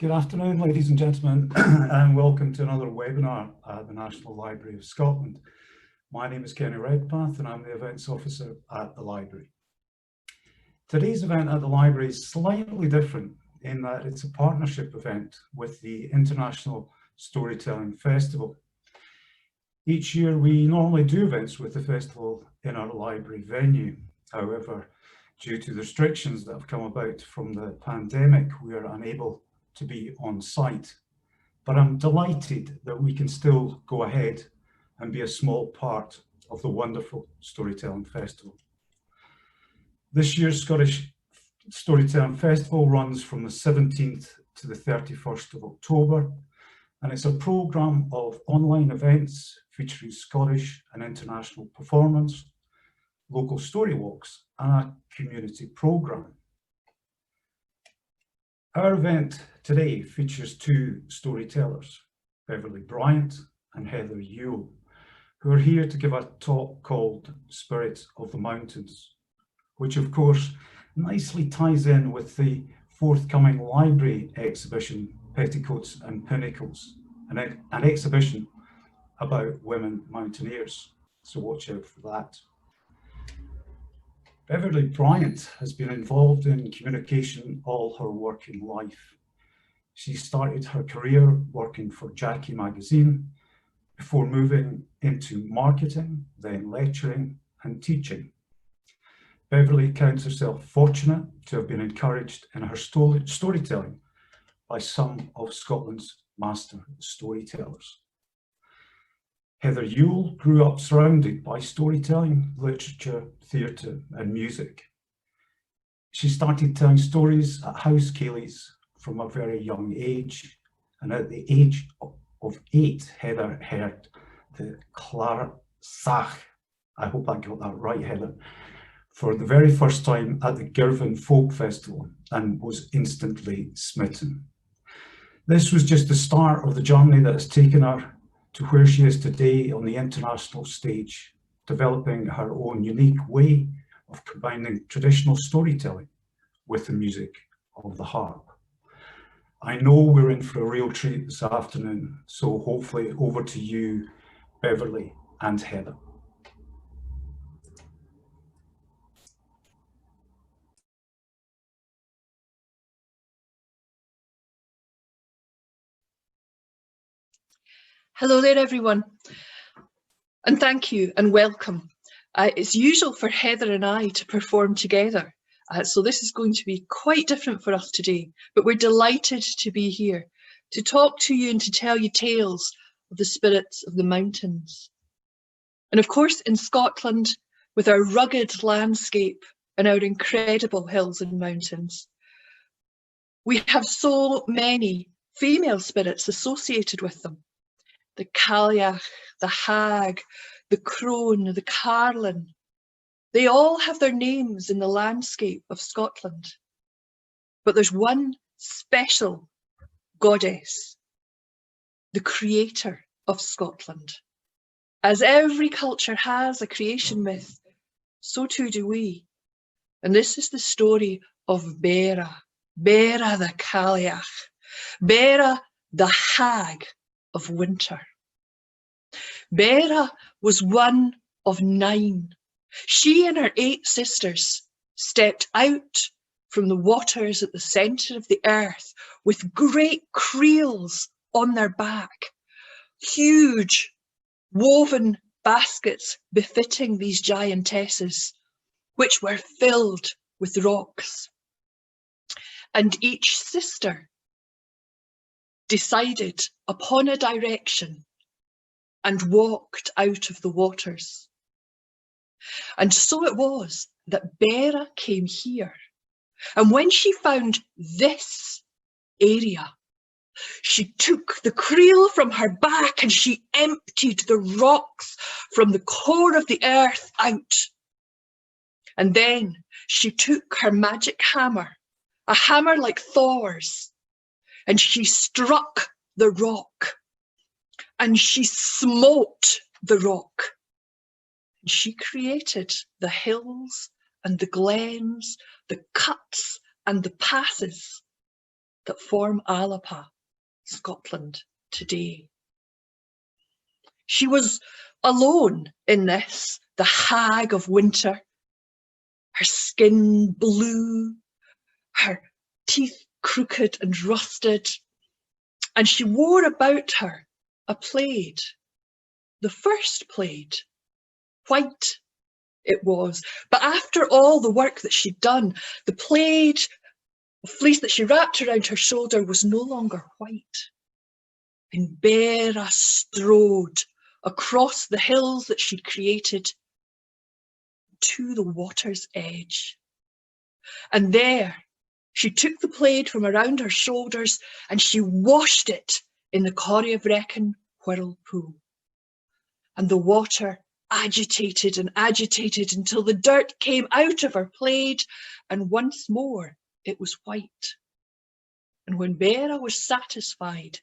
Good afternoon, ladies and gentlemen, and welcome to another webinar at the National Library of Scotland. My name is Kenny Redpath and I'm the Events Officer at the Library. Today's event at the Library is slightly different in that it's a partnership event with the International Storytelling Festival. Each year we normally do events with the festival in our library venue. However, due to the restrictions that have come about from the pandemic, we are unable to be on site, but I'm delighted that we can still go ahead and be a small part of the wonderful Storytelling Festival. This year's Scottish Storytelling Festival runs from the 17th to the 31st of October, and it's a programme of online events featuring Scottish and international performance, local story walks, and a community programme. Our event today features two storytellers, Beverly Bryant and Heather Yule, who are here to give a talk called Spirit of the Mountains, which of course nicely ties in with the forthcoming library exhibition, Petticoats and Pinnacles, an exhibition about women mountaineers, so watch out for that. Beverly Bryant has been involved in communication all her working life. She started her career working for Jackie magazine before moving into marketing, then lecturing and teaching. Beverly counts herself fortunate to have been encouraged in her storytelling by some of Scotland's master storytellers. Heather Yule grew up surrounded by storytelling, literature, theatre and music. She started telling stories at House Ceilidh's from a very young age, and at the age of 8, Heather heard the Clara Sach, I hope I got that right, Heather, for the very first time at the Girvan Folk Festival and was instantly smitten. This was just the start of the journey that has taken her to where she is today on the international stage, developing her own unique way of combining traditional storytelling with the music of the harp. I know we're in for a real treat this afternoon, so hopefully over to you, Beverly and Heather. Hello there, everyone, and thank you and welcome. It's usual for Heather and I to perform together, so this is going to be quite different for us today, but we're delighted to be here to talk to you and to tell you tales of the spirits of the mountains. And of course, in Scotland, with our rugged landscape and our incredible hills and mountains, we have so many female spirits associated with them. The Cailleach, the Hag, the Crone, the Carlin, they all have their names in the landscape of Scotland. But there's one special goddess, the creator of Scotland. As every culture has a creation myth, so too do we. And this is the story of Beara, Beara the Cailleach, Beara the Hag of winter. Beara was one of 9. She and her 8 sisters stepped out from the waters at the centre of the earth with great creels on their back, huge woven baskets befitting these giantesses, which were filled with rocks. And each sister decided upon a direction and walked out of the waters. And so it was that Beara came here. And when she found this area, she took the creel from her back and she emptied the rocks from the core of the earth out. And then she took her magic hammer, a hammer like Thor's, and she struck the rock and she smote the rock. And she created the hills and the glens, the cuts and the passes that form Alapa, Scotland today. She was alone in this, the hag of winter, her skin blue, her teeth crooked and rusted, and she wore about her a plaid, the first plaid, white it was, but after all the work that she'd done, the plaid, the fleece that she wrapped around her shoulder was no longer white. And Bera strode across the hills that she'd created to the water's edge. And there she took the plaid from around her shoulders and she washed it in the Corrie of Brecon whirlpool. And the water agitated and agitated until the dirt came out of her plaid, and once more it was white. And when Bera was satisfied,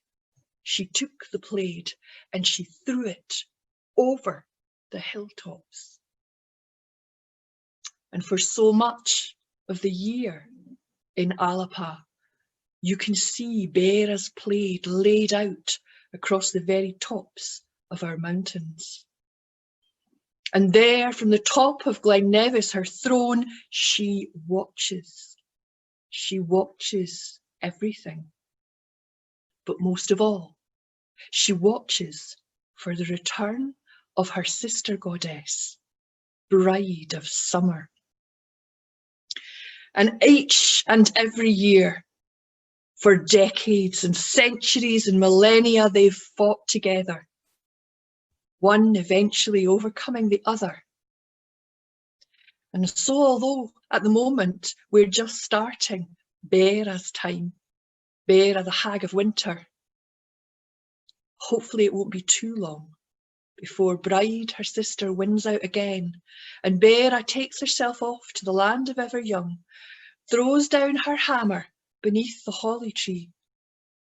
she took the plaid and she threw it over the hilltops. And for so much of the year in Alapa, you can see Bera's plaid laid out across the very tops of our mountains. And there, from the top of Glen Nevis, her throne, she watches. She watches everything. But most of all, she watches for the return of her sister goddess, bride of summer. And each and every year, for decades and centuries and millennia, they've fought together, one eventually overcoming the other. And so, although at the moment we're just starting Bera's time, Bera, the hag of winter, hopefully it won't be too long before Bride, her sister, wins out again, and Bera takes herself off to the land of Everyoung, throws down her hammer beneath the holly tree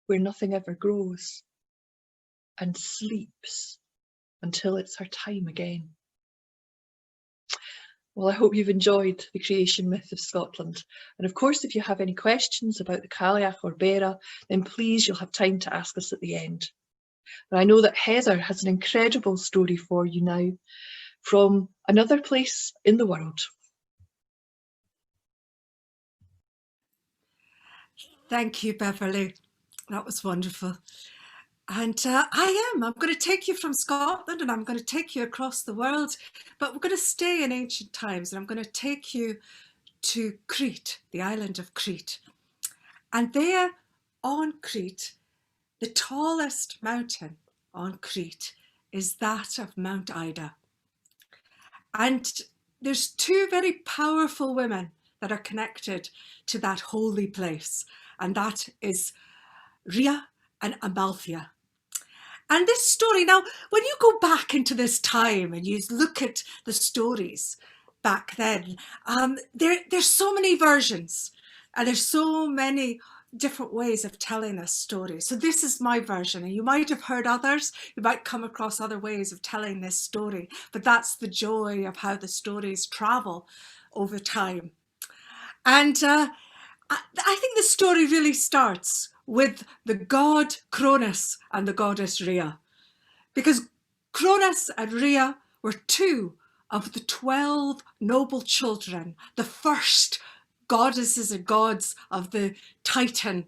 where nothing ever grows, and sleeps until it's her time again. Well, I hope you've enjoyed the creation myth of Scotland. And of course, if you have any questions about the Cailleach or Bera, then please, you'll have time to ask us at the end. But I know that Heather has an incredible story for you now from another place in the world. Thank you, Beverly. That was wonderful. And I'm going to take you from Scotland and I'm going to take you across the world, but we're going to stay in ancient times and I'm going to take you to Crete, the island of Crete. And there on Crete, the tallest mountain on Crete is that of Mount Ida. And there's two very powerful women that are connected to that holy place, and that is Rhea and Amalthea. And this story, now, when you go back into this time and you look at the stories back then, there's so many versions and there's so many different ways of telling this story. So this is my version, and you might have heard others, you might come across other ways of telling this story, but that's the joy of how the stories travel over time. And I think the story really starts with the god Cronus and the goddess Rhea, because Cronus and Rhea were two of the 12 noble children, the first goddesses and gods of the Titan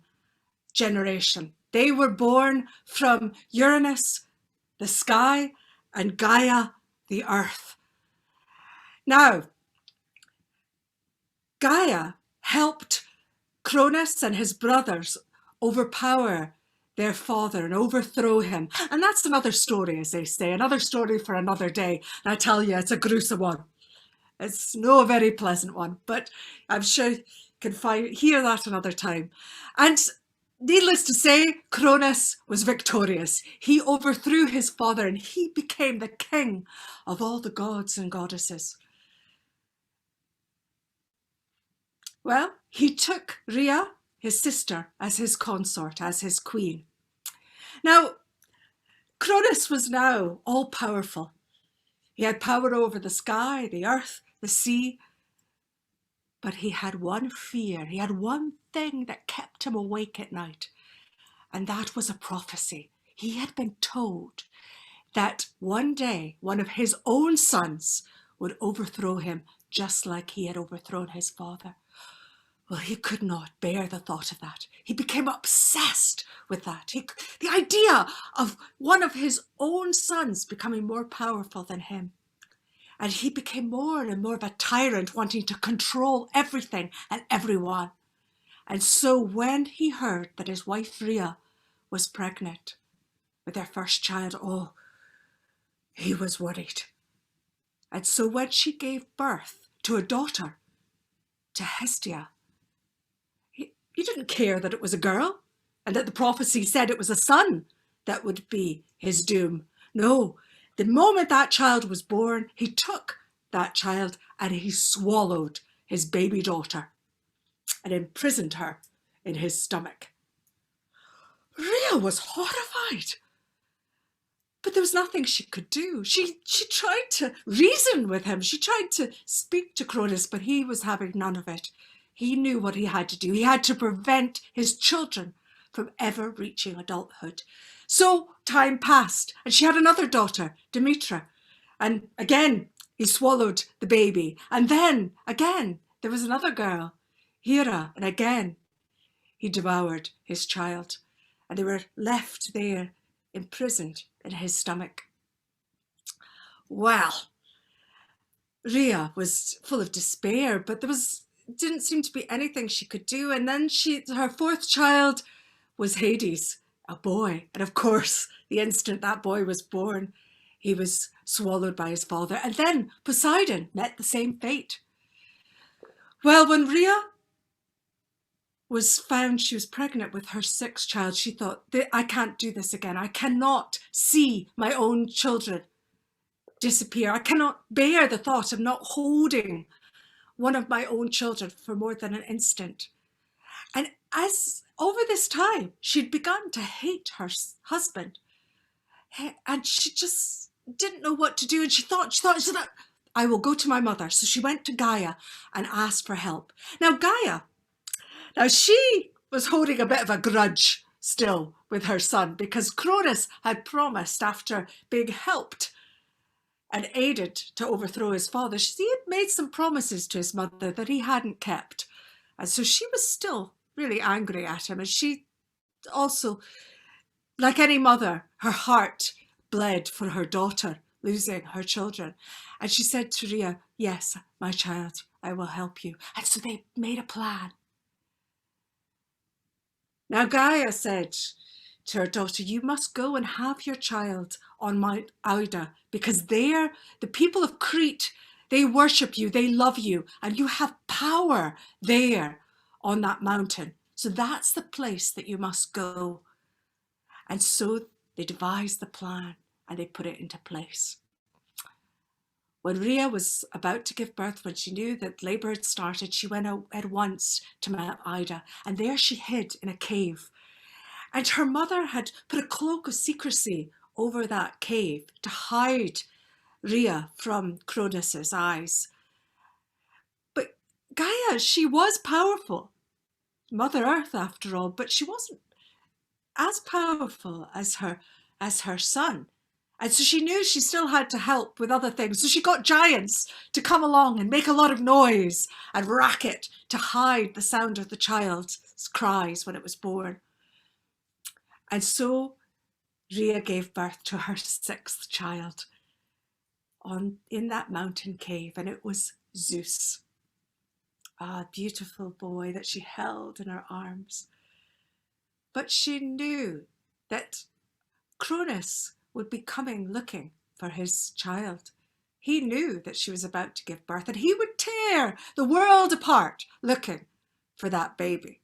generation. They were born from Uranus, the sky, and Gaia, the earth. Now, Gaia helped Cronus and his brothers overpower their father and overthrow him. And that's another story, as they say, another story for another day. And I tell you, it's a gruesome one. It's no very pleasant one, but I'm sure you can hear that another time. And needless to say, Cronus was victorious. He overthrew his father and he became the king of all the gods and goddesses. Well, he took Rhea, his sister, as his consort, as his queen. Now, Cronus was now all-powerful. He had power over the sky, the earth, the sea. But he had one fear. He had one thing that kept him awake at night. And that was a prophecy. He had been told that one day one of his own sons would overthrow him just like he had overthrown his father. Well, he could not bear the thought of that. He became obsessed with that. The idea of one of his own sons becoming more powerful than him. And he became more and more of a tyrant, wanting to control everything and everyone. And so when he heard that his wife Rhea was pregnant with their first child, oh, he was worried. And so when she gave birth to a daughter, to Hestia, he didn't care that it was a girl and that the prophecy said it was a son that would be his doom. No, the moment that child was born, he took that child and he swallowed his baby daughter and imprisoned her in his stomach. Rhea was horrified, but there was nothing she could do. She tried to reason with him. She tried to speak to Cronus, but he was having none of it. He knew what he had to do. He had to prevent his children from ever reaching adulthood. So time passed, and she had another daughter, Demetra. And again, he swallowed the baby. And then, again, there was another girl, Hera, and again, he devoured his child. And they were left there, imprisoned in his stomach. Well, Rhea was full of despair, but there didn't seem to be anything she could do. And then her fourth child was Hades, a boy. And of course, the instant that boy was born, he was swallowed by his father. And then Poseidon met the same fate. Well, when Rhea was found she was pregnant with her sixth child, she thought, I can't do this again. I cannot see my own children disappear. I cannot bear the thought of not holding one of my own children for more than an instant. And as over this time, she'd begun to hate her husband, and she just didn't know what to do. And she thought, I will go to my mother. So she went to Gaia and asked for help. Now she was holding a bit of a grudge still with her son, because Cronus had promised, after being helped and aided to overthrow his father, he had made some promises to his mother that he hadn't kept. And so she was still really angry at him. And she also, like any mother, her heart bled for her daughter losing her children. And she said to Rhea, yes, my child, I will help you. And so they made a plan. Now Gaia said to her daughter, you must go and have your child on Mount Ida, because there, the people of Crete, they worship you, they love you, and you have power there on that mountain. So that's the place that you must go. And so they devised the plan and they put it into place. When Rhea was about to give birth, when she knew that labor had started, she went out at once to Mount Ida, and there she hid in a cave. And her mother had put a cloak of secrecy over that cave to hide Rhea from Cronus's eyes. But Gaia, she was powerful, Mother Earth after all, but she wasn't as powerful as her son. And so she knew she still had to help with other things. So she got giants to come along and make a lot of noise and racket to hide the sound of the child's cries when it was born. And so Rhea gave birth to her sixth child in that mountain cave, and it was Zeus, a beautiful boy that she held in her arms. But she knew that Cronus would be coming looking for his child. He knew that she was about to give birth, and he would tear the world apart looking for that baby.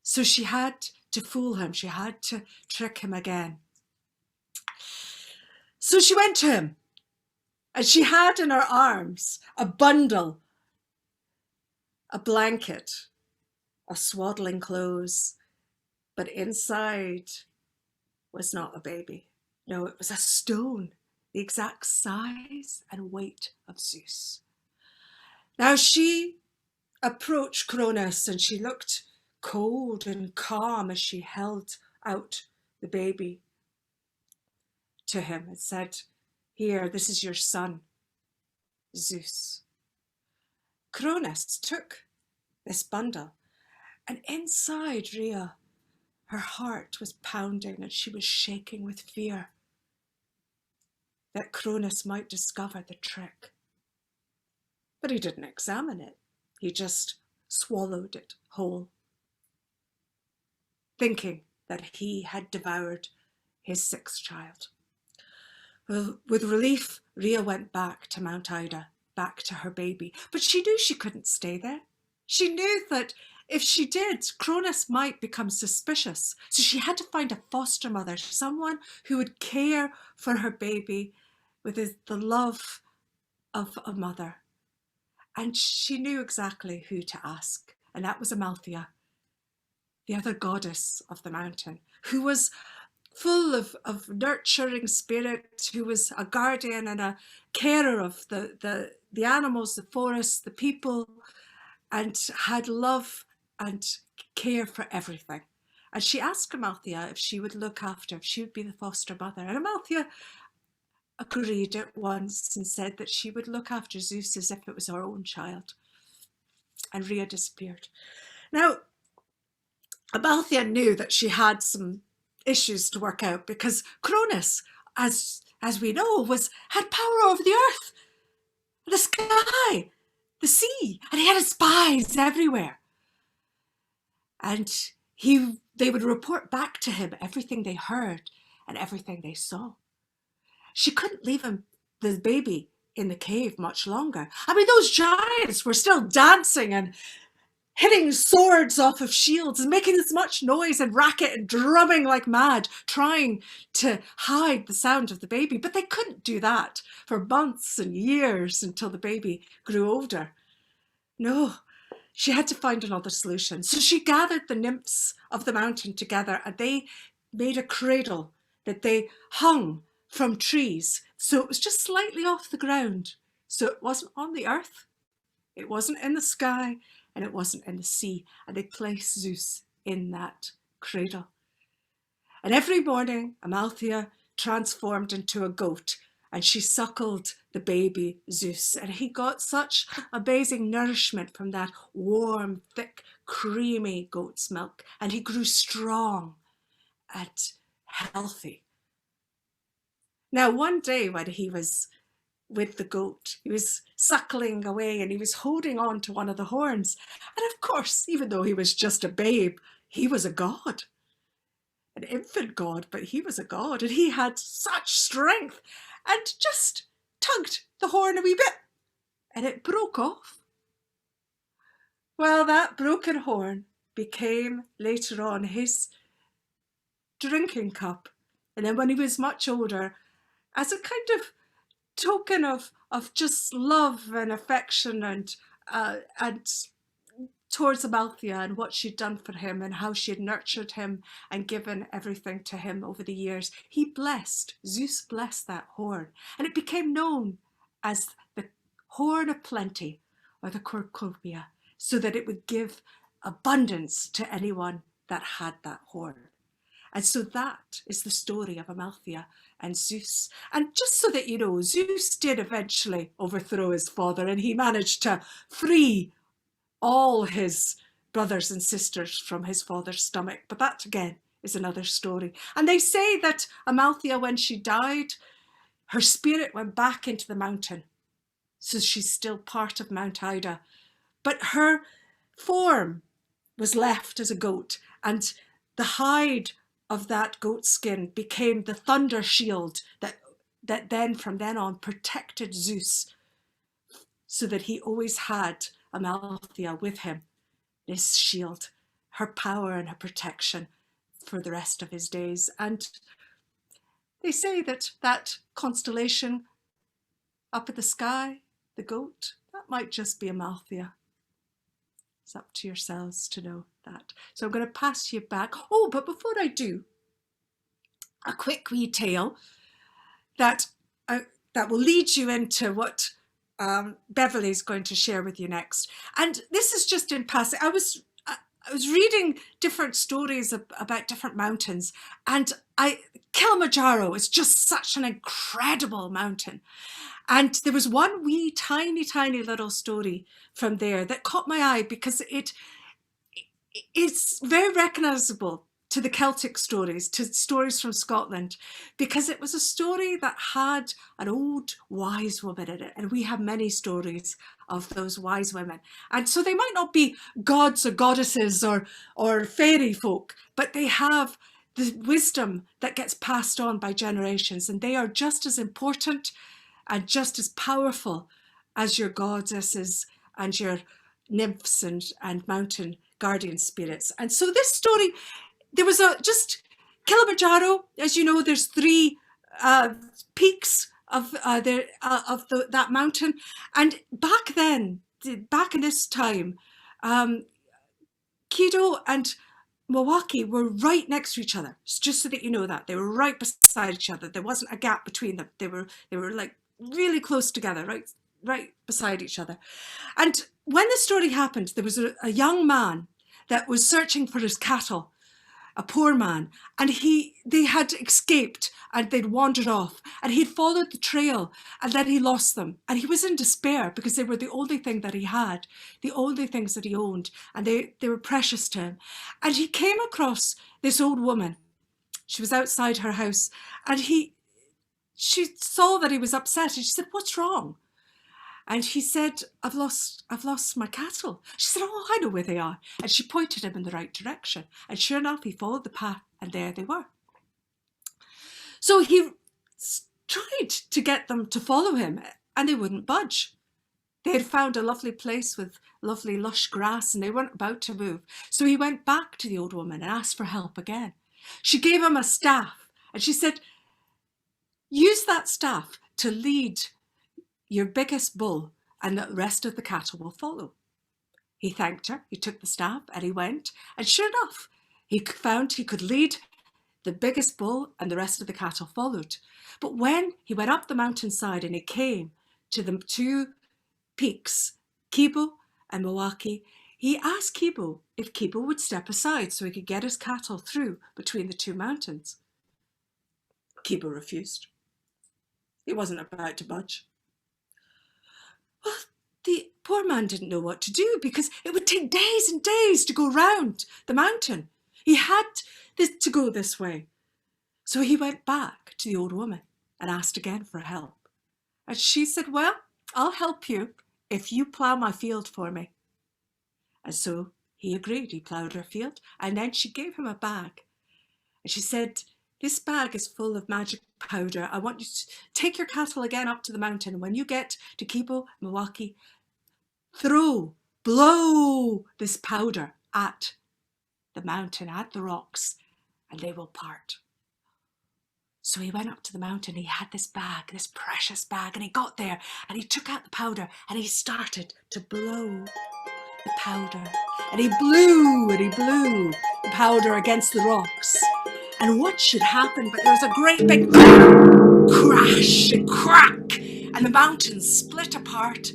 So she had to fool him. She had to trick him again. So she went to him, and she had in her arms a bundle, a blanket, a swaddling clothes, but inside was not a baby. No, it was a stone, the exact size and weight of Zeus. Now she approached Cronus, and she looked cold and calm as she held out the baby to him and said, "Here, this is your son, Zeus." Cronus took this bundle, and inside Rhea, her heart was pounding and she was shaking with fear that Cronus might discover the trick. But he didn't examine it. He just swallowed it whole, thinking that he had devoured his sixth child. With relief, Rhea went back to Mount Ida, back to her baby. But she knew she couldn't stay there. She knew that if she did, Cronus might become suspicious. So she had to find a foster mother, someone who would care for her baby with the love of a mother. And she knew exactly who to ask, and that was Amalthea, the other goddess of the mountain, who was full of nurturing spirit, who was a guardian and a carer of the animals, the forests, the people, and had love and care for everything. And she asked Amalthea if she would look after, if she would be the foster mother. And Amalthea agreed at once and said that she would look after Zeus as if it was her own child. And Rhea disappeared. Now, Amalthea knew that she had some issues to work out because Cronus, as we know, had power over the earth, the sky, the sea, and he had spies everywhere. And they would report back to him everything they heard and everything they saw. She couldn't leave the baby in the cave much longer. I mean, those giants were still dancing and hitting swords off of shields and making as much noise and racket and drumming like mad, trying to hide the sound of the baby. But they couldn't do that for months and years until the baby grew older. No, she had to find another solution. So she gathered the nymphs of the mountain together, and they made a cradle that they hung from trees. So it was just slightly off the ground. So it wasn't on the earth, it wasn't in the sky, and it wasn't in the sea. And they placed Zeus in that cradle. And every morning, Amalthea transformed into a goat, and she suckled the baby Zeus. And he got such amazing nourishment from that warm, thick, creamy goat's milk. And he grew strong and healthy. Now, one day when he was with the goat, he was suckling away and he was holding on to one of the horns. And of course, even though he was just a babe, he was a god, an infant god, but he was a god, and he had such strength and just tugged the horn a wee bit and it broke off. Well, that broken horn became later on his drinking cup. And then when he was much older, as a kind of token of just love and affection and towards Amalthea and what she'd done for him and how she had nurtured him and given everything to him over the years, Zeus blessed that horn, and it became known as the horn of plenty, or the cornucopia, so that it would give abundance to anyone that had that horn. And so that is the story of Amalthea and Zeus. And just so that you know, Zeus did eventually overthrow his father, and he managed to free all his brothers and sisters from his father's stomach. But that, again, is another story. And they say that Amalthea, when she died, her spirit went back into the mountain. So she's still part of Mount Ida. But her form was left as a goat, and the hide of that goat skin became the thunder shield that then from then on protected Zeus, so that he always had Amalthea with him, this shield, her power and her protection for the rest of his days. And they say that that constellation up in the sky, the goat, that might just be Amalthea. It's up to yourselves to know that. So I'm going to pass you back. Oh, but before I do, a quick wee tale that will lead you into what Beverly's going to share with you next. And this is just in passing. I was reading different stories about different mountains, and Kilimanjaro is just such an incredible mountain. And there was one wee tiny little story from there that caught my eye because it's very recognizable to the Celtic stories, to stories from Scotland, because it was a story that had an old wise woman in it. And we have many stories of those wise women. And so they might not be gods or goddesses or fairy folk, but they have the wisdom that gets passed on by generations. And they are just as important and just as powerful as your goddesses and your nymphs and mountain guardian spirits. And so this story, there was just Kilimanjaro, as you know, there's 3 peaks of that mountain. And back then, back in this time, Kido and Milwaukee were right next to each other. Just so that you know that. They were right beside each other. There wasn't a gap between them. They were like really close together, right beside each other. And when the story happened, there was a young man that was searching for his cattle, a poor man, and they had escaped and they'd wandered off, and he'd followed the trail, and then he lost them, and he was in despair because they were the only thing that he had, the only things that he owned, and they were precious to him. And he came across this old woman. She was outside her house, and she saw that he was upset, and she said, "What's wrong?" And he said, I've lost my cattle. She said, "Oh, I know where they are." And she pointed him in the right direction. And sure enough, he followed the path, and there they were. So he tried to get them to follow him, and they wouldn't budge. They had found a lovely place with lovely lush grass, and they weren't about to move. So he went back to the old woman and asked for help again. She gave him a staff, and she said, "Use that staff to lead your biggest bull, and the rest of the cattle will follow." He thanked her, he took the staff, and he went, and sure enough, he found he could lead the biggest bull, and the rest of the cattle followed. But when he went up the mountainside and he came to the 2 peaks, Kibo and Milwaukee, he asked Kibo if Kibo would step aside so he could get his cattle through between the 2 mountains. Kibo refused. He wasn't about to budge. Well, the poor man didn't know what to do because it would take days and days to go round the mountain. He had to go this way. So he went back to the old woman and asked again for help. And she said, "Well, I'll help you if you plough my field for me." And so he agreed. He ploughed her field, and then she gave him a bag. And she said, "This bag is full of magic powder. I want you to take your cattle again up to the mountain. And when you get to Kibo, Milwaukee, blow this powder at the mountain, at the rocks, and they will part." So he went up to the mountain. He had this bag, this precious bag, and he got there and he took out the powder and he started to blow the powder. And he blew the powder against the rocks. And what should happen? But there was a great big crash and crack, and the mountains split apart,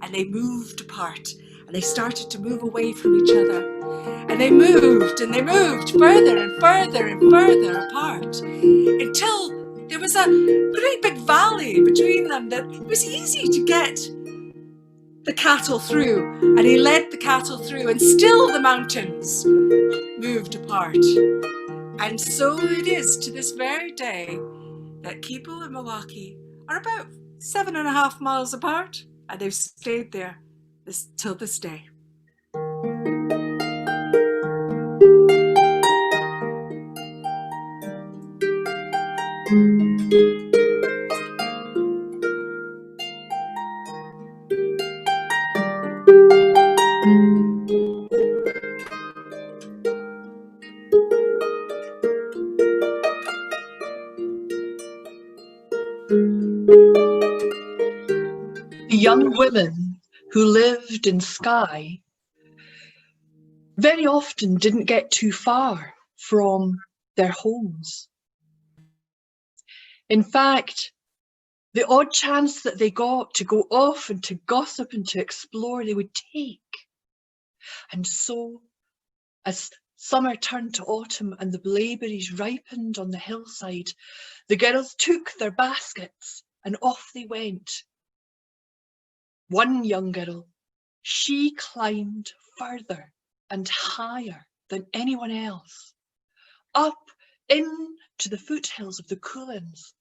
and they moved apart, and they started to move away from each other. And they moved further and further and further apart until there was a great big valley between them that it was easy to get the cattle through. And he led the cattle through, and still the mountains moved apart. And so it is to this very day that Kibo and Milwaukee are about 7.5 miles apart, and they've stayed there till this day. The young women who lived in Skye very often didn't get too far from their homes. In fact, The odd chance that they got to go off and to gossip and to explore, they would take. And so, as summer turned to autumn and the blaeberries ripened on the hillside, the girls took their baskets and off they went. One young girl, she climbed further and higher than anyone else, up into the foothills of the Cuillins.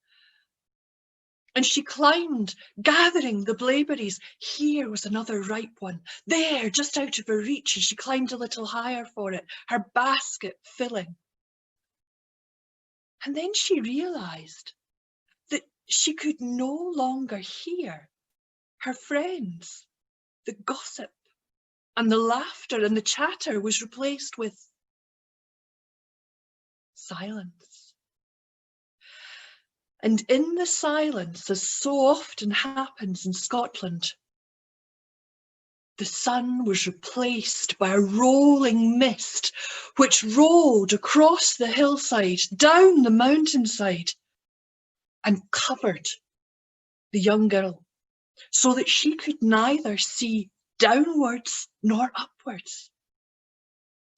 And she climbed, gathering the blaeberries. Here was another ripe one, there, just out of her reach, and she climbed a little higher for it, her basket filling. And then she realised that she could no longer hear her friends. The gossip and the laughter and the chatter was replaced with silence. And in the silence, as so often happens in Scotland, the sun was replaced by a rolling mist which rolled across the hillside, down the mountainside, and covered the young girl so that she could neither see downwards nor upwards.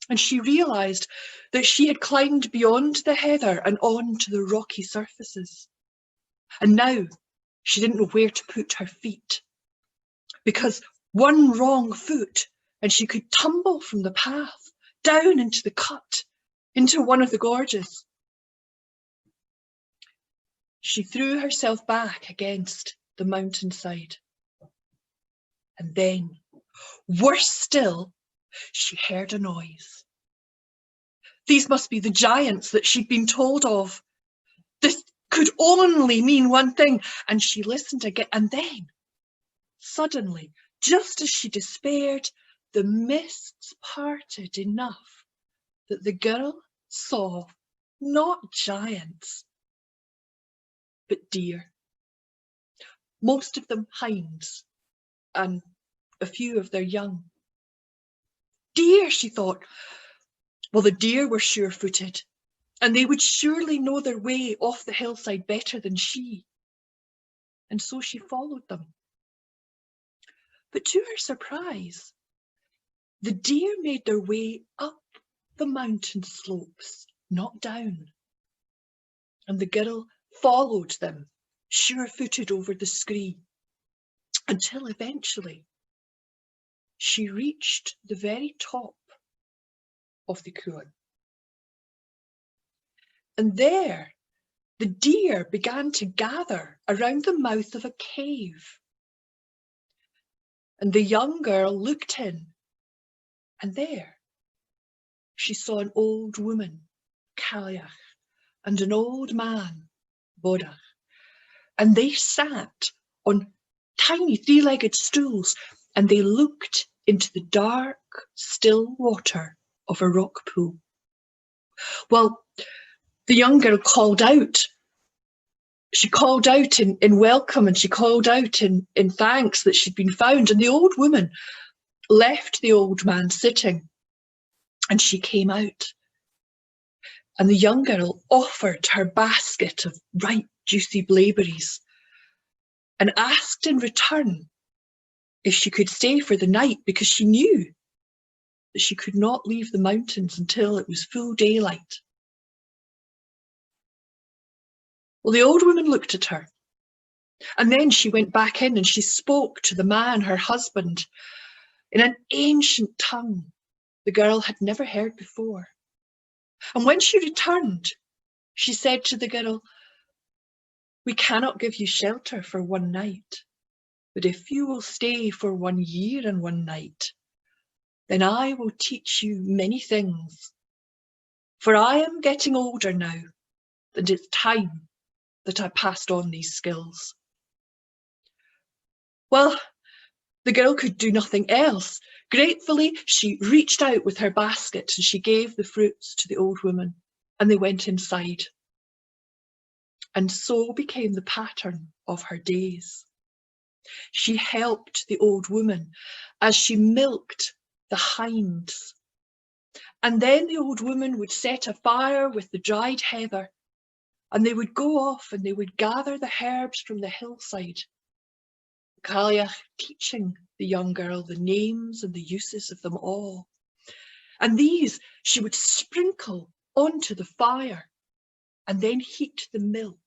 And she realised that she had climbed beyond the heather and on to the rocky surfaces. And now she didn't know where to put her feet, because one wrong foot and she could tumble from the path down into the cut, into one of the gorges. She threw herself back against the mountainside. And then, worse still, she heard a noise. These must be the giants that she'd been told of. This could only mean one thing. And she listened again. And then, suddenly, just as she despaired, the mists parted enough that the girl saw not giants, but deer. Most of them hinds, and a few of their young. Deer, she thought. Well, the deer were sure-footed, and they would surely know their way off the hillside better than she. And so she followed them. But to her surprise, the deer made their way up the mountain slopes, not down. And the girl followed them, sure-footed over the scree, until eventually she reached the very top of the Cuillin. And there, the deer began to gather around the mouth of a cave. And the young girl looked in, and there she saw an old woman, Cailleach, and an old man, Bodach, and they sat on tiny three-legged stools, and they looked into the dark, still water of a rock pool. Well, the young girl called out. She called out in welcome, and she called out in thanks that she'd been found. And the old woman left the old man sitting, and she came out. And the young girl offered her basket of ripe, juicy blaeberries and asked in return if she could stay for the night, because she knew that she could not leave the mountains until it was full daylight. Well, the old woman looked at her, and then she went back in and she spoke to the man, her husband, in an ancient tongue the girl had never heard before. And when she returned, she said to the girl, "We cannot give you shelter for one night, but if you will stay for 1 year and 1 night, then I will teach you many things. For I am getting older now, and it's time that I passed on these skills." Well, the girl could do nothing else. Gratefully, she reached out with her basket and she gave the fruits to the old woman, and they went inside. And so became the pattern of her days. She helped the old woman as she milked the hinds. And then the old woman would set a fire with the dried heather, and they would go off and they would gather the herbs from the hillside. Cailleach teaching the young girl the names and the uses of them all. And these she would sprinkle onto the fire and then heat the milk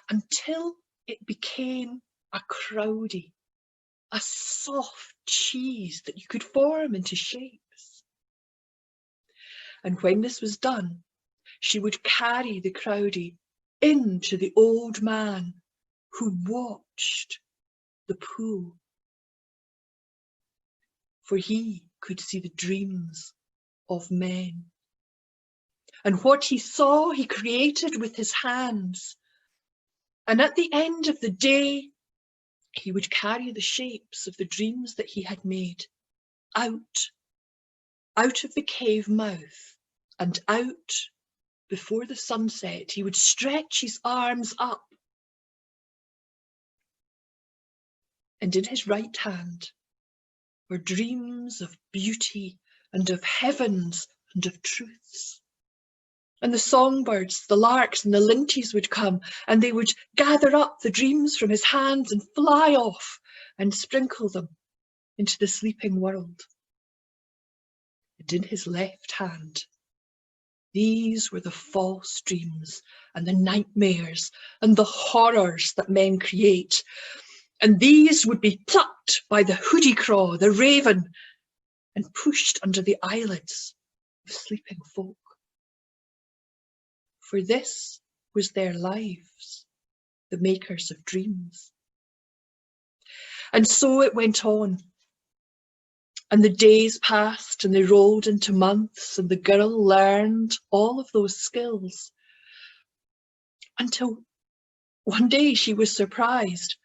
until it became a crowdie, a soft cheese that you could form into shapes. And when this was done, she would carry the crowdie into the old man who watched the pool, for he could see the dreams of men. And what he saw, he created with his hands. And at the end of the day, he would carry the shapes of the dreams that he had made out of the cave mouth and out before the sunset. He would stretch his arms up, and in his right hand were dreams of beauty and of heavens and of truths. And the songbirds, the larks and the linties would come, and they would gather up the dreams from his hands and fly off and sprinkle them into the sleeping world. And in his left hand, these were the false dreams and the nightmares and the horrors that men create. And these would be plucked by the hoodie craw, the raven, and pushed under the eyelids of sleeping folk. For this was their lives, the makers of dreams. And so it went on. And the days passed and they rolled into months, and the girl learned all of those skills until one day she was surprised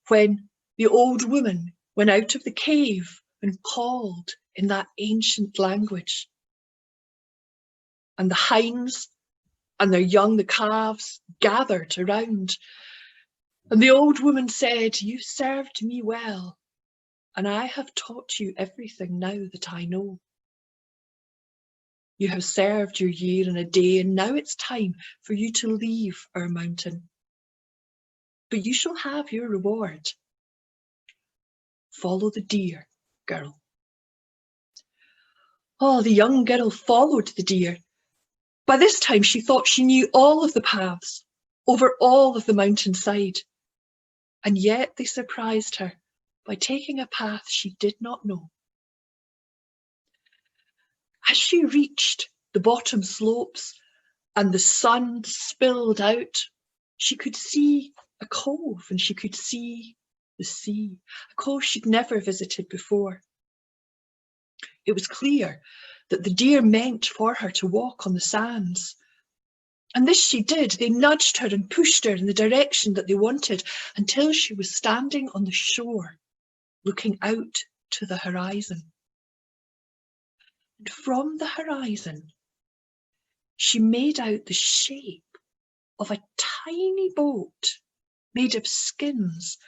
when the old woman went out of the cave and called in that ancient language. And the hinds and their young, the calves, gathered around. And the old woman said, "You served me well, and I have taught you everything now that I know. You have served your year and a day, and now it's time for you to leave our mountain. But you shall have your reward. Follow the deer, girl." Oh, the young girl followed the deer. By this time, she thought she knew all of the paths over all of the mountainside. And yet they surprised her by taking a path she did not know. As she reached the bottom slopes and the sun spilled out, she could see a cove and she could see the sea, a cove she'd never visited before. It was clear that the deer meant for her to walk on the sands. And this she did. They nudged her and pushed her in the direction that they wanted until she was standing on the shore, looking out to the horizon. And from the horizon, she made out the shape of a tiny boat made of skins.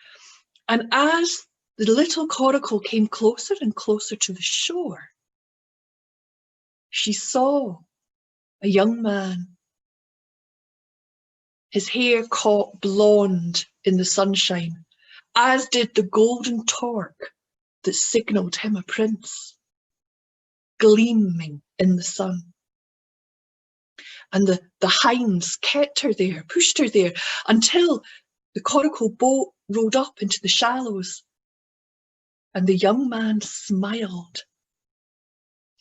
And as the little coracle came closer and closer to the shore, she saw a young man, his hair caught blonde in the sunshine, as did the golden torque that signalled him a prince, gleaming in the sun. And the hinds kept her there, pushed her there, until the coracle boat rode up into the shallows. And the young man smiled.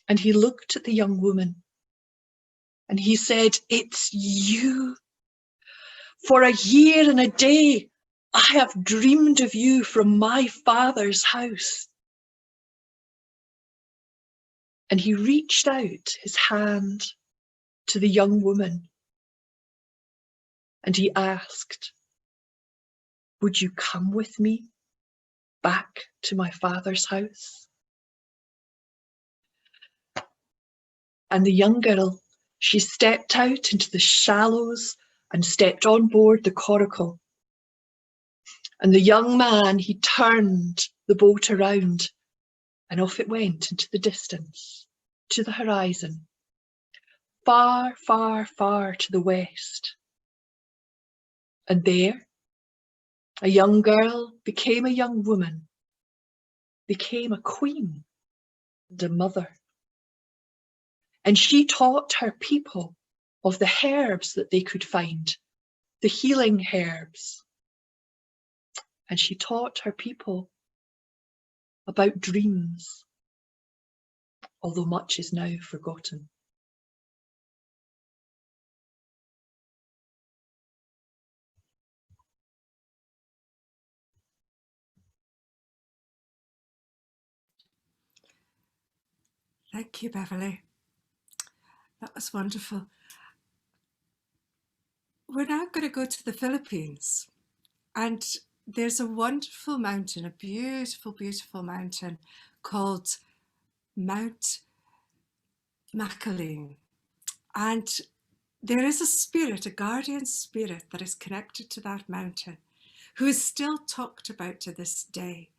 And he looked at the young woman. And he said, "It's you. For a year and a day, I have dreamed of you from my father's house." And he reached out his hand to the young woman. And he asked, "Would you come with me back to my father's house?" And the young girl, she stepped out into the shallows and stepped on board the coracle. And the young man, he turned the boat around and off it went into the distance, to the horizon, far, far, far to the west. And there, a young girl became a young woman, became a queen and a mother. And she taught her people of the herbs that they could find, the healing herbs. And she taught her people about dreams, although much is now forgotten. Thank you, Beverly. That was wonderful. We're now going to go to the Philippines, and there's a wonderful mountain, a beautiful, beautiful mountain called Mount Macklin. And there is a spirit, a guardian spirit that is connected to that mountain, who is still talked about to this day.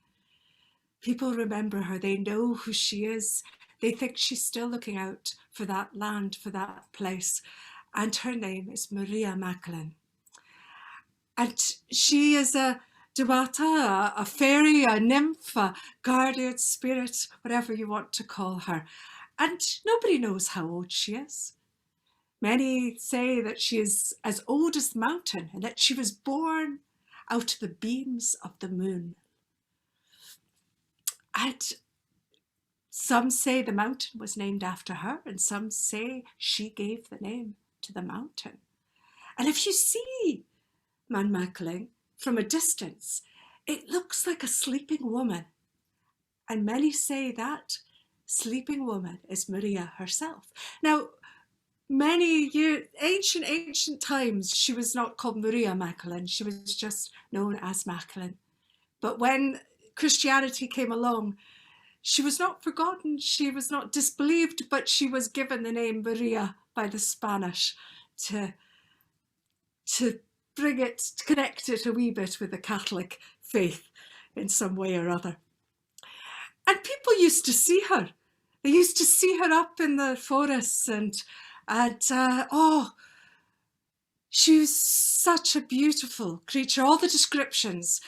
People remember her, they know who she is. They think she's still looking out for that land, for that place. And her name is Maria Macklin. And she is a Dewata, a fairy, a nymph, a guardian spirit, whatever you want to call her. And nobody knows how old she is. Many say that she is as old as the mountain and that she was born out of the beams of the moon. And some say the mountain was named after her, and some say she gave the name to the mountain. And if you see Mount Macklin from a distance, it looks like a sleeping woman. And many say that sleeping woman is Maria herself. Now, ancient times, she was not called Maria Macklin. She was just known as Macklin. But when Christianity came along, she was not forgotten, she was not disbelieved, but she was given the name Maria by the Spanish to bring it, to connect it a wee bit with the Catholic faith in some way or other. And people used to see her. They used to see her up in the forests and she was such a beautiful creature. All the descriptions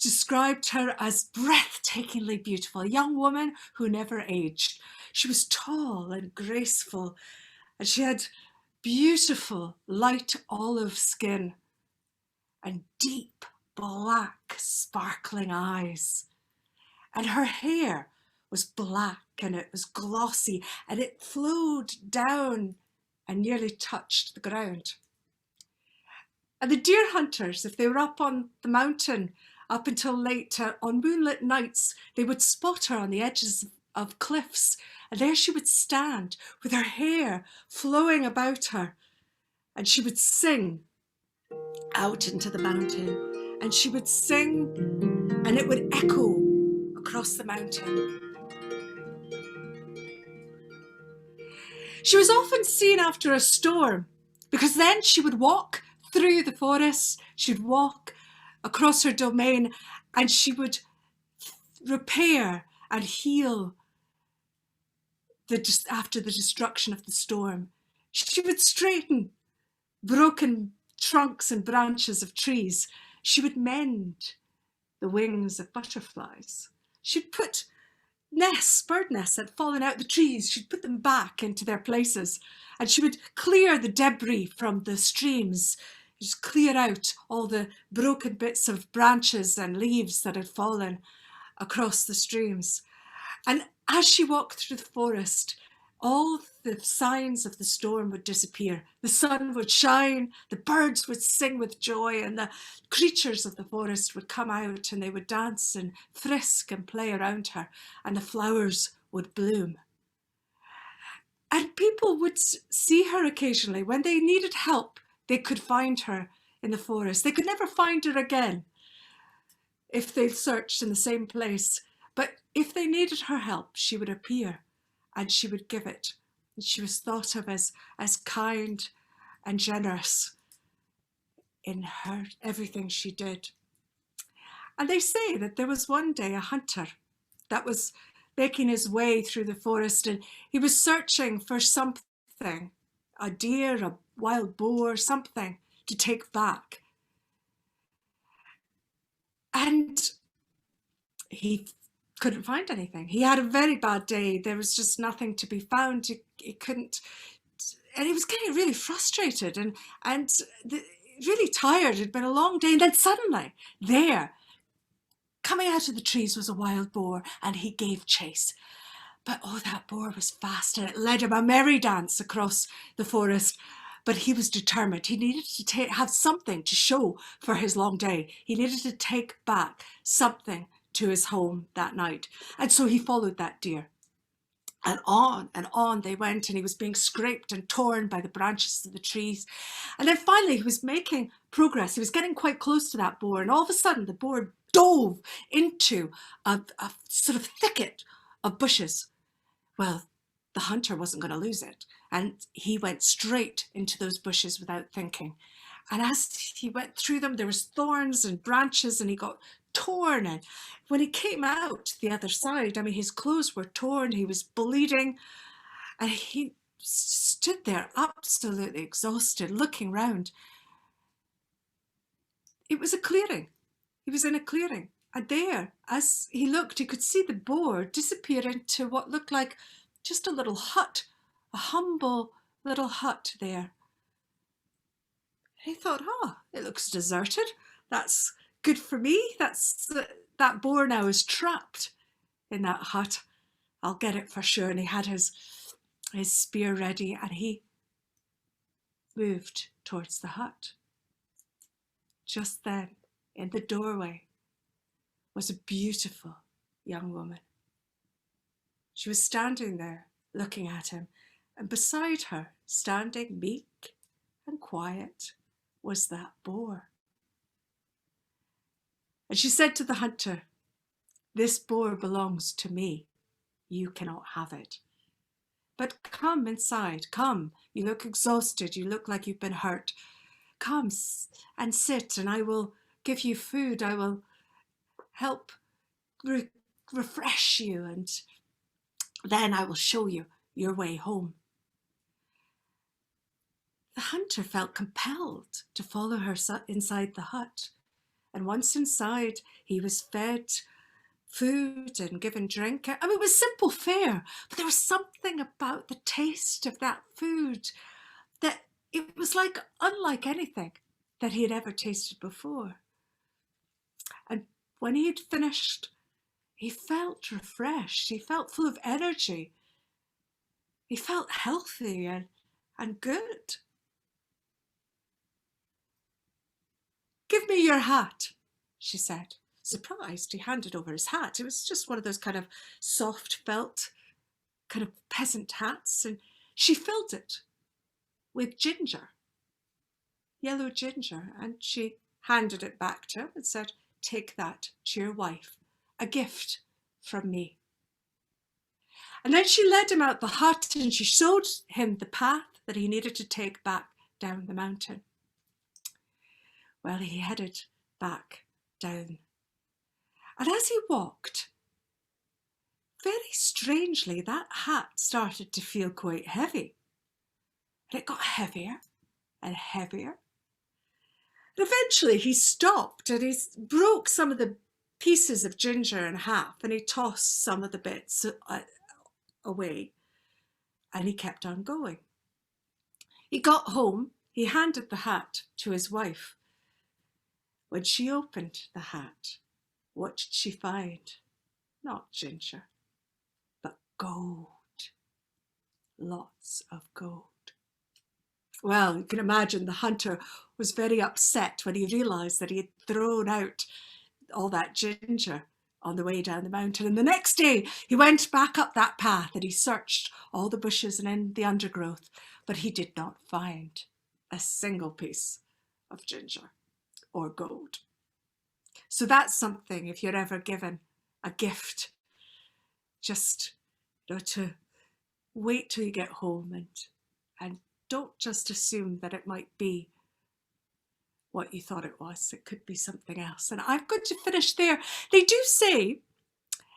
described her as breathtakingly beautiful, a young woman who never aged. She was tall and graceful, and she had beautiful light olive skin and deep black sparkling eyes. And her hair was black and it was glossy and it flowed down and nearly touched the ground. And the deer hunters, if they were up on the mountain up until late on moonlit nights, they would spot her on the edges of cliffs. And there she would stand with her hair flowing about her. And she would sing out into the mountain. And she would sing and it would echo across the mountain. She was often seen after a storm because then she would walk through the forest, she'd walk across her domain and she would repair and heal after the destruction of the storm. She would straighten broken trunks and branches of trees. She would mend the wings of butterflies. She'd put bird nests had fallen out the trees. She'd put them back into their places and she would clear the debris from the streams, just clear out all the broken bits of branches and leaves that had fallen across the streams. And as she walked through the forest, all the signs of the storm would disappear. The sun would shine, the birds would sing with joy, and the creatures of the forest would come out and they would dance and frisk and play around her, and the flowers would bloom. And people would see her occasionally. When they needed help, they could find her in the forest. They could never find her again if they searched in the same place. But if they needed her help, she would appear and she would give it. And she was thought of as kind and generous in her everything she did. And they say that there was one day a hunter that was making his way through the forest and he was searching for something, a deer, a wild boar, something to take back And he couldn't find anything. He had a very bad day. There was just nothing to be found. He couldn't, and he was getting really frustrated and really tired. It'd been a long day. And then suddenly, there, coming out of the trees was a wild boar, and he gave chase. But oh, that boar was fast, and it led him a merry dance across the forest. But he was determined. He needed to have something to show for his long day. He needed to take back something to his home that night. And so he followed that deer. And on they went, and he was being scraped and torn by the branches of the trees. And then finally he was making progress. He was getting quite close to that boar, and all of a sudden the boar dove into a sort of thicket of bushes. Well, the hunter wasn't going to lose it, and he went straight into those bushes without thinking. And as he went through them, there was thorns and branches, and he got torn. And when he came out the other side, I mean, his clothes were torn, he was bleeding, and he stood there absolutely exhausted, looking round. It was a clearing. He was in a clearing. And there, as he looked, he could see the boar disappear into what looked like just a little hut, a humble little hut there. And he thought, oh, it looks deserted. That's good for me. That boar now is trapped in that hut. I'll get it for sure. And he had his spear ready, and he moved towards the hut. Just then, in the doorway, was a beautiful young woman. She was standing there looking at him, and beside her, standing meek and quiet, was that boar. And she said to the hunter, "This boar belongs to me. You cannot have it. But come inside, come. You look exhausted, you look like you've been hurt. Come and sit, and I will give you food. I will help refresh you, and then I will show you your way home." The hunter felt compelled to follow her inside the hut. And once inside, he was fed food and given drink. I mean, it was simple fare, but there was something about the taste of that food that it was like unlike anything that he had ever tasted before. And when he had finished, he felt refreshed. He felt full of energy. He felt healthy and good. "Give me your hat," she said. Surprised, he handed over his hat. It was just one of those kind of soft felt kind of peasant hats, and she filled it with ginger, yellow ginger, and she handed it back to him and said, "Take that to your wife, a gift from me." And then she led him out the hut, and she showed him the path that he needed to take back down the mountain. Well, he headed back down. And as he walked, very strangely, that hat started to feel quite heavy. And it got heavier and heavier. And eventually he stopped, and he broke some of the pieces of ginger in half, and he tossed some of the bits away, and he kept on going. He got home, he handed the hat to his wife. When she opened the hat, what did she find? Not ginger, but gold. Lots of gold. Well, you can imagine the hunter was very upset when he realised that he had thrown out all that ginger on the way down the mountain. And the next day he went back up that path, and he searched all the bushes and in the undergrowth, but he did not find a single piece of ginger or gold. So that's something, if you're ever given a gift, just to wait till you get home and don't just assume that it might be what you thought it was. It could be something else. And I'm going to finish there. They do say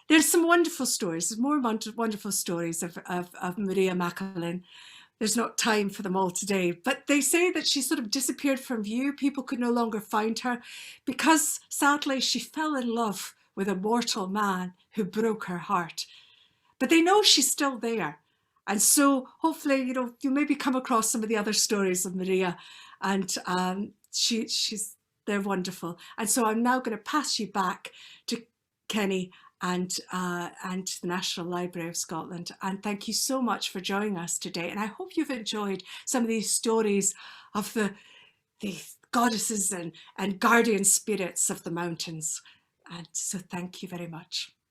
there's some wonderful stories. There's more wonderful stories of Rhea Macklin, there's not time for them all today, but they say that she sort of disappeared from view. People could no longer find her because sadly she fell in love with a mortal man who broke her heart. But they know she's still there. And so hopefully, you know, you maybe come across some of the other stories of Maria, and they're wonderful. And so I'm now going to pass you back to Kenny and to the National Library of Scotland. And thank you so much for joining us today. And I hope you've enjoyed some of these stories of the goddesses and guardian spirits of the mountains. And so thank you very much.